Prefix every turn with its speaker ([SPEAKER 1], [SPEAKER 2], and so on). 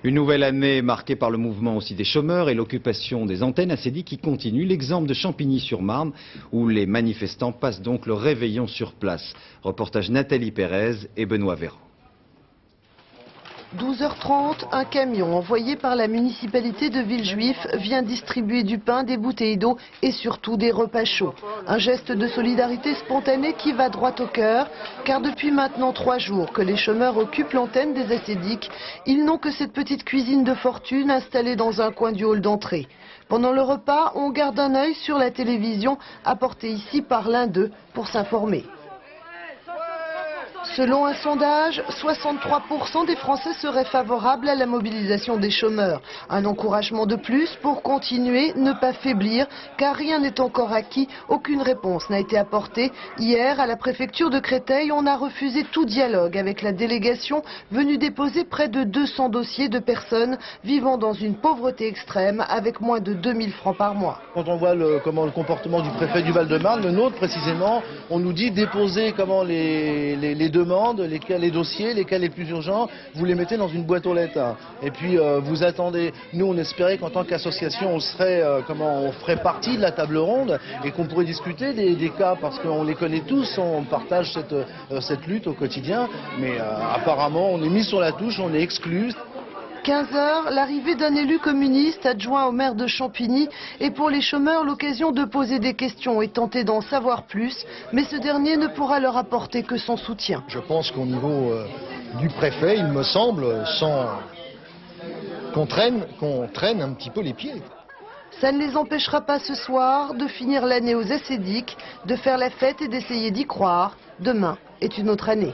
[SPEAKER 1] Une nouvelle année marquée par le mouvement aussi des chômeurs et l'occupation des antennes ACDI qui continue. L'exemple de Champigny-sur-Marne où les manifestants passent donc le réveillon sur place. Reportage Nathalie Pérez et Benoît Véran.
[SPEAKER 2] 12h30, un camion envoyé par la municipalité de Villejuif vient distribuer du pain, des bouteilles d'eau et surtout des repas chauds. Un geste de solidarité spontané qui va droit au cœur, car depuis maintenant 3 jours que les chômeurs occupent l'antenne des ACDIC, ils n'ont que cette petite cuisine de fortune installée dans un coin du hall d'entrée. Pendant le repas, on garde un œil sur la télévision apportée ici par l'un d'eux pour s'informer. Selon un sondage, 63% des Français seraient favorables à la mobilisation des chômeurs. Un encouragement de plus pour continuer, ne pas faiblir, car rien n'est encore acquis, aucune réponse n'a été apportée. Hier, à la préfecture de Créteil, on a refusé tout dialogue avec la délégation venue déposer près de 200 dossiers de personnes vivant dans une pauvreté extrême avec moins de 2000 francs par mois.
[SPEAKER 3] Quand on voit le comportement du préfet du Val-de-Marne, le nôtre précisément, on nous dit déposer les demandes, les dossiers, les cas les plus urgents, vous les mettez dans une boîte aux lettres. Et puis vous attendez. Nous, on espérait qu'en tant qu'association, on ferait partie de la table ronde et qu'on pourrait discuter des cas parce qu'on les connaît tous, on partage cette lutte au quotidien. Mais apparemment, on est mis sur la touche, on est exclus.
[SPEAKER 2] 15h, l'arrivée d'un élu communiste adjoint au maire de Champigny et pour les chômeurs l'occasion de poser des questions et tenter d'en savoir plus, mais ce dernier ne pourra leur apporter que son soutien.
[SPEAKER 4] Je pense qu'au niveau du préfet, il me semble, qu'on traîne un petit peu les pieds.
[SPEAKER 2] Ça ne les empêchera pas ce soir de finir l'année aux ACDIC, de faire la fête et d'essayer d'y croire. Demain est une autre année.